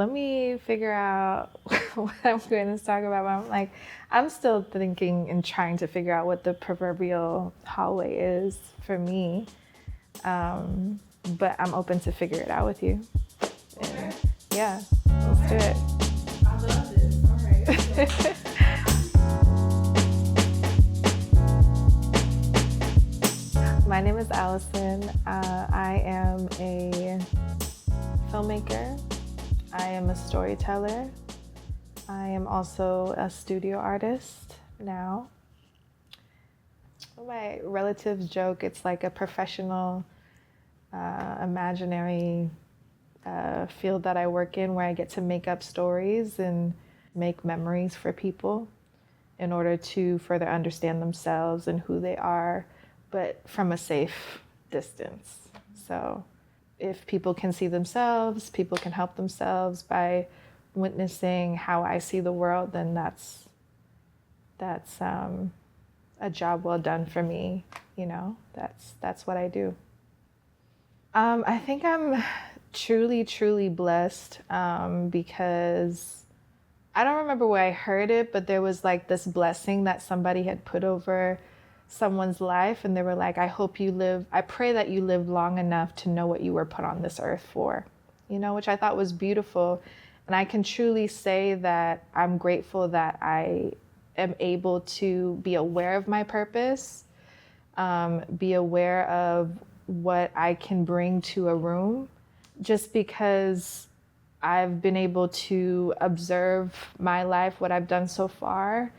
Let me figure out what I'm going to talk about. I'm still thinking and trying to figure out what the proverbial hallway is for me. But I'm open to figure it out with you. Okay. Yeah, let's do it. I love this. All right. My name is Allison. I am a filmmaker. I am a storyteller. I am also a studio artist now. My relatives joke it's like a professional, imaginary field that I work in, where I get to make up stories and make memories for people in order to further understand themselves and who they are, but from a safe distance. So if people can see themselves, people can help themselves by witnessing how I see the world, then that's a job well done for me. You know, that's what I do. I think I'm truly blessed because I don't remember where I heard it, but there was like this blessing that somebody had put over someone's life, and they were like, I pray that you live long enough to know what you were put on this earth for, you know, which I thought was beautiful. And I can truly say that I'm grateful that I am able to be aware of my purpose, be aware of what I can bring to a room, just because I've been able to observe my life, what I've done so far,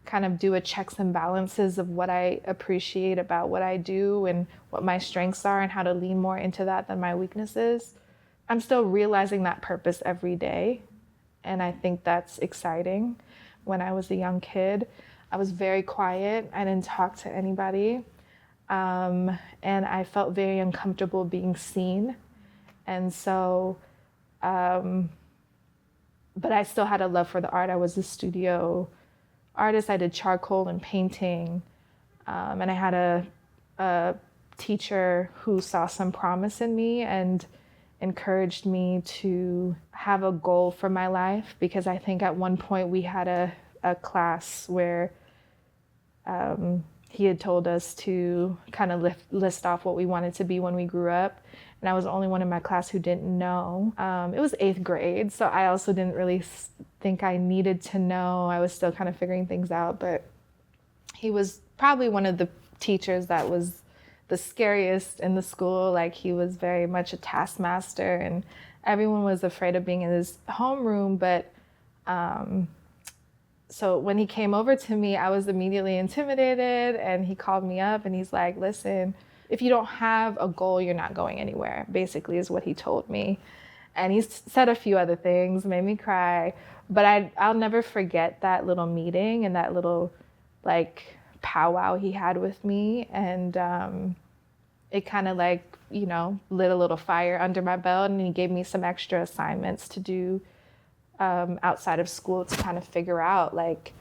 kind of do a checks and balances of what I appreciate about what I do and what my strengths are and how to lean more into that than my weaknesses. I'm still realizing that purpose every day, and I think that's exciting. When I was a young kid, I was very quiet. I didn't talk to anybody, and I felt very uncomfortable being seen. And so, but I still had a love for the art. I was a studio artist. I did charcoal and painting, and I had a teacher who saw some promise in me and encouraged me to have a goal for my life, because I think at one point we had a class where he had told us to kind of list off what we wanted to be when we grew up. And I was the only one in my class who didn't know. It was 8th grade, so I also didn't really think I needed to know. I was still kind of figuring things out, but he was probably one of the teachers that was the scariest in the school. Like, he was very much a taskmaster, and everyone was afraid of being in his homeroom. But so when he came over to me, I was immediately intimidated, and he called me up and he's like, listen, if you don't have a goal, you're not going anywhere, basically, is what he told me. And he said a few other things, made me cry, but I'll never forget that little meeting and that little like powwow he had with me. And it kind of like, you know, lit a little fire under my belt, and he gave me some extra assignments to do outside of school to kind of figure out, like,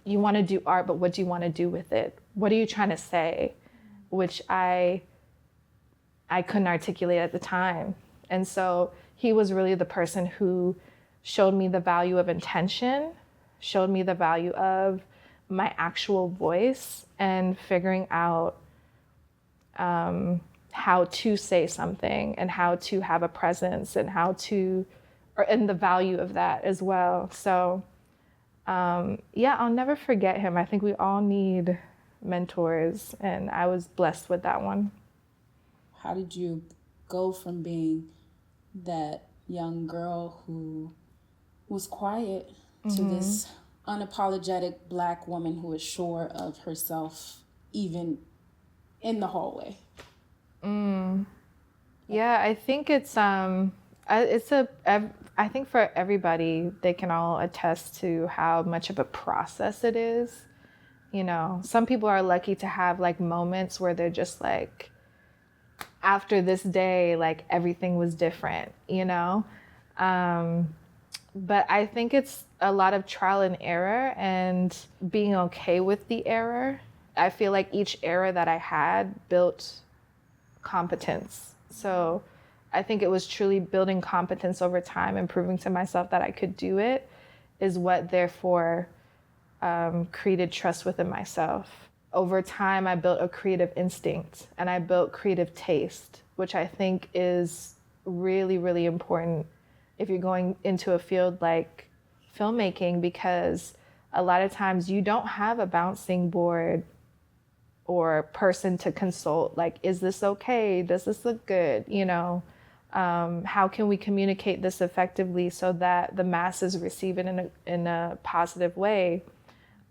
you want to do art, but what do you want to do with it? What are you trying to say? Which I couldn't articulate at the time. And so he was really the person who showed me the value of intention, showed me the value of my actual voice, and figuring out how to say something and how to have a presence and and the value of that as well. So yeah, I'll never forget him. I think we all need mentors, and I was blessed with that one. How did you go from being that young girl who was quiet to this unapologetic Black woman who is sure of herself, even in the hallway? Yeah, I think I think for everybody, they can all attest to how much of a process it is. You know, some people are lucky to have like moments where they're just like, after this day, like everything was different, you know? But I think it's a lot of trial and error and being okay with the error. I feel like each era that I had built competence. So I think it was truly building competence over time and proving to myself that I could do it is what therefore created trust within myself. Over time, I built a creative instinct and I built creative taste, which I think is really, really important if you're going into a field like filmmaking, because a lot of times you don't have a bouncing board or person to consult. Like, is this okay? Does this look good? You know, how can we communicate this effectively so that the masses receive it in a positive way?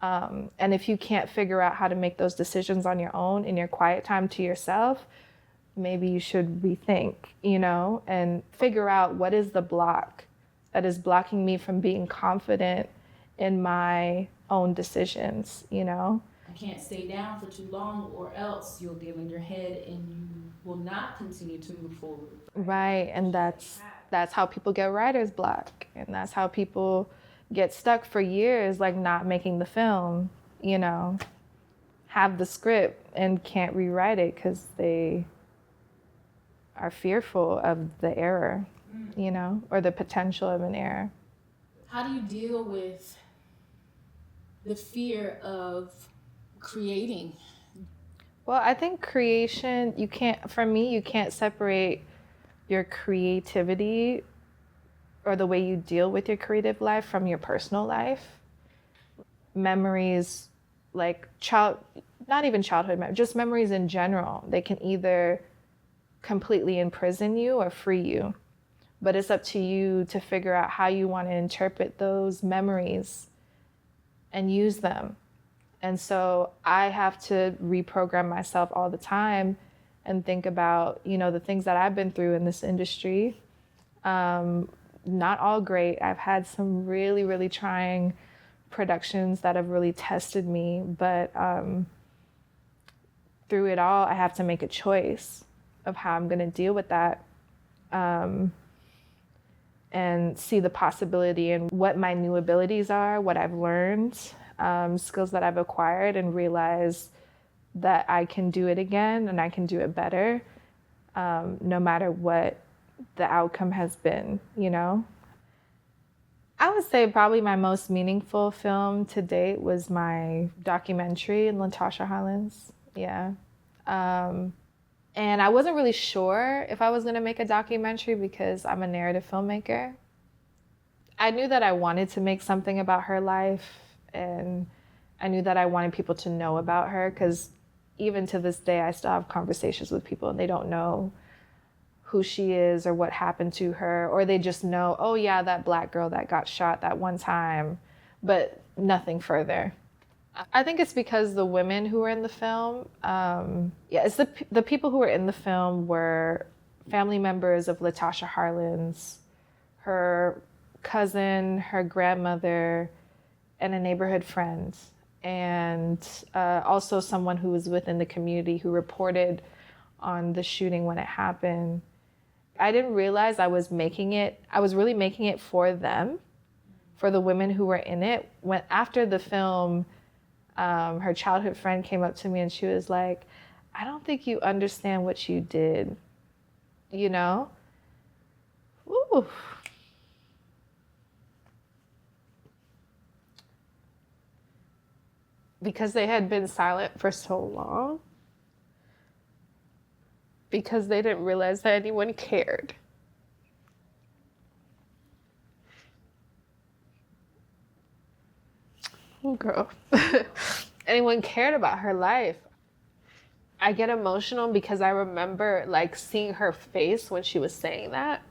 And if you can't figure out how to make those decisions on your own in your quiet time to yourself, maybe you should rethink, you know, and figure out what is the block that is blocking me from being confident in my own decisions, you know? You can't stay down for too long, or else you'll get in your head and you will not continue to move forward. Right, and that's how people get writer's block, and that's how people get stuck for years, like not making the film, you know, have the script and can't rewrite it because they are fearful of the error, you know, or the potential of an error. How do you deal with the fear of creating? Well, I think creation, you can't separate your creativity or the way you deal with your creative life from your personal life. Memories, like not even childhood memories, just memories in general, they can either completely imprison you or free you. But it's up to you to figure out how you want to interpret those memories and use them. And so I have to reprogram myself all the time and think about, you know, the things that I've been through in this industry. Not all great. I've had some really, really trying productions that have really tested me, but through it all, I have to make a choice of how I'm going to deal with that, and see the possibility in what my new abilities are, what I've learned, skills that I've acquired, and realize that I can do it again and I can do it better, no matter what the outcome has been, you know? I would say probably my most meaningful film to date was my documentary, Latasha Hollins. Yeah. And I wasn't really sure if I was going to make a documentary because I'm a narrative filmmaker. I knew that I wanted to make something about her life, and I knew that I wanted people to know about her, because even to this day, I still have conversations with people and they don't know who she is or what happened to her, or they just know, oh yeah, that Black girl that got shot that one time, but nothing further. I think it's because the women who were in the film, it's the people who were in the film were family members of Latasha Harlins, her cousin, her grandmother, and a neighborhood friend, and also someone who was within the community who reported on the shooting when it happened. I didn't realize I was really making it for them, for the women who were in it. When after the film, her childhood friend came up to me and she was like, I don't think you understand what you did, you know? Ooh. Because they had been silent for so long, because they didn't realize that anyone cared. Oh, girl. Anyone cared about her life. I get emotional because I remember like seeing her face when she was saying that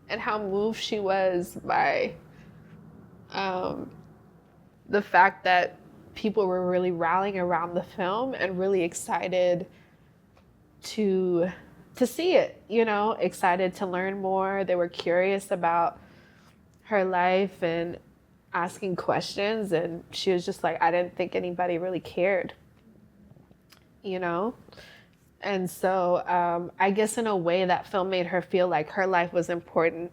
and how moved she was by the fact that people were really rallying around the film and really excited to see it, you know, excited to learn more. They were curious about her life and asking questions, and she was just like, I didn't think anybody really cared, you know? And so I guess in a way that film made her feel like her life was important.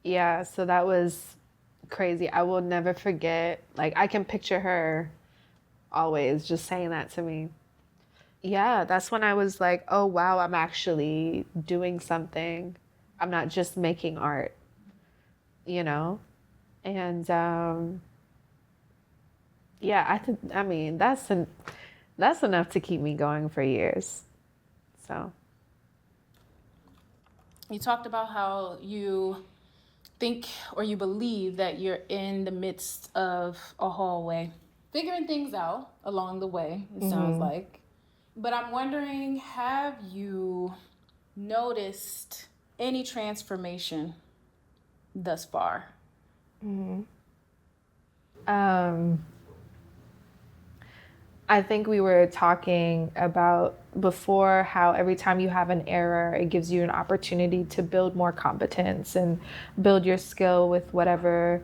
Yeah, so that was crazy. I will never forget, like I can picture her always just saying that to me. Yeah, that's when I was like, oh, wow, I'm actually doing something. I'm not just making art, you know? And yeah, I mean, that's enough to keep me going for years. So, You talked about how you think or you believe that you're in the midst of a hallway, figuring things out along the way, it sounds like. But I'm wondering, have you noticed any transformation thus far? um, I think we were talking about before how every time you have an error, it gives you an opportunity to build more competence and build your skill with whatever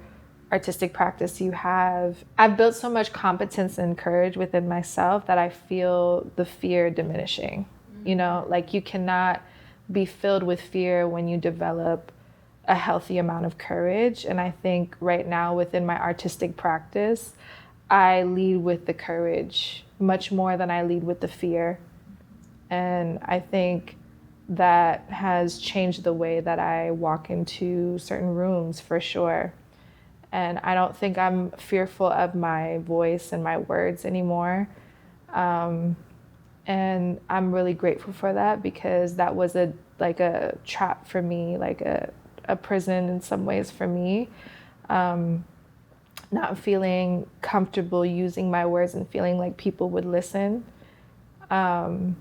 artistic practice you have. I've built so much competence and courage within myself that I feel the fear diminishing. You know, like you cannot be filled with fear when you develop a healthy amount of courage. And I think right now within my artistic practice, I lead with the courage much more than I lead with the fear. And I think that has changed the way that I walk into certain rooms for sure. And I don't think I'm fearful of my voice and my words anymore. And I'm really grateful for that because that was a trap for me, like a prison in some ways for me. Not feeling comfortable using my words and feeling like people would listen. And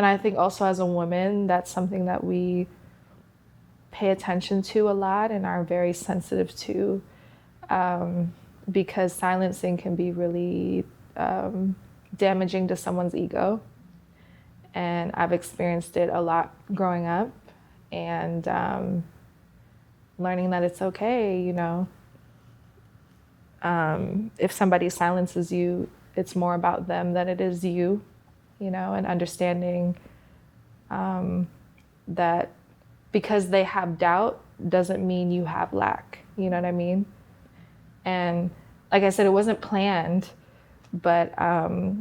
I think also as a woman, that's something that we pay attention to a lot and are very sensitive to, because silencing can be really damaging to someone's ego. And I've experienced it a lot growing up, and learning that it's okay, you know. If somebody silences you, it's more about them than it is you, you know, and understanding that because they have doubt doesn't mean you have lack, you know what I mean? And like I said, it wasn't planned, but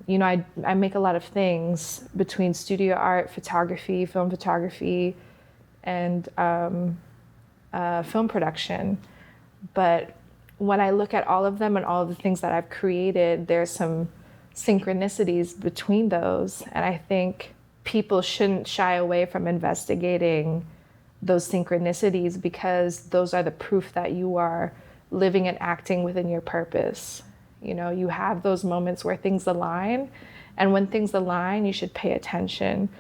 you know, I make a lot of things between studio art, photography, film photography, and film production. But when I look at all of them and all of the things that I've created, there's some synchronicities between those. And I think people shouldn't shy away from investigating those synchronicities because those are the proof that you are living and acting within your purpose. You know, you have those moments where things align. And when things align, you should pay attention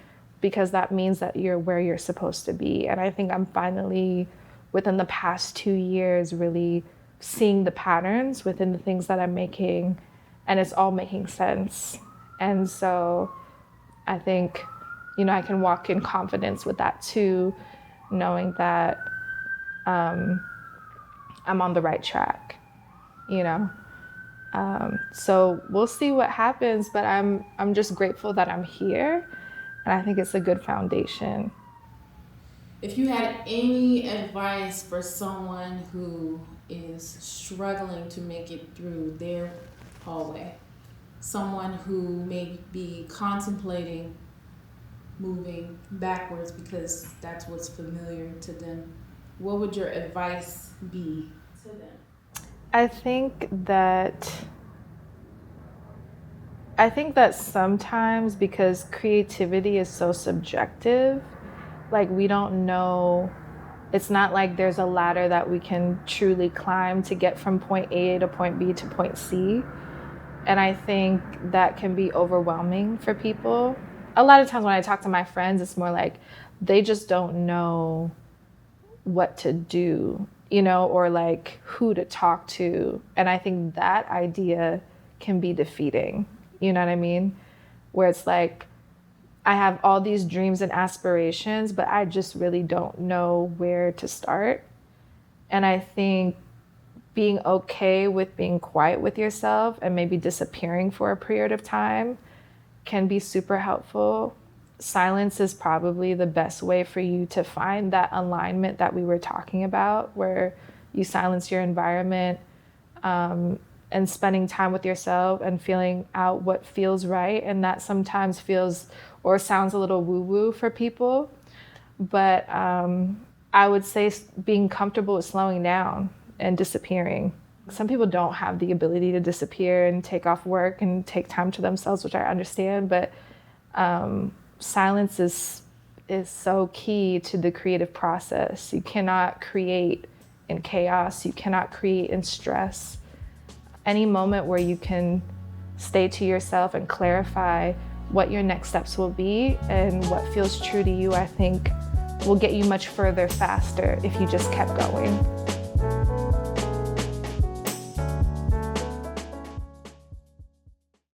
because that means that you're where you're supposed to be. And I think I'm finally, within the past 2 years, really seeing the patterns within the things that I'm making, and it's all making sense. And so I think, you know, I can walk in confidence with that too, knowing that I'm on the right track, you know. So we'll see what happens, but I'm just grateful that I'm here, and I think it's a good foundation. If you had any advice for someone who is struggling to make it through their hallway, someone who may be contemplating moving backwards because that's what's familiar to them, what would your advice be to them? I think that sometimes because creativity is so subjective, like we don't know, it's not like there's a ladder that we can truly climb to get from point A to point B to point C. And I think that can be overwhelming for people. A lot of times when I talk to my friends, it's more like they just don't know what to do, you know, or like who to talk to. And I think that idea can be defeating, you know what I mean? Where it's like, I have all these dreams and aspirations, but I just really don't know where to start. And I think being okay with being quiet with yourself and maybe disappearing for a period of time can be super helpful. Silence is probably the best way for you to find that alignment that we were talking about, where you silence your environment and spending time with yourself and feeling out what feels right. And that sometimes feels or sounds a little woo-woo for people. But I would say being comfortable with slowing down and disappearing. Some people don't have the ability to disappear and take off work and take time to themselves, which I understand, but silence is so key to the creative process. You cannot create in chaos. You cannot create in stress. Any moment where you can stay to yourself and clarify what your next steps will be and what feels true to you, I think will get you much further faster if you just kept going.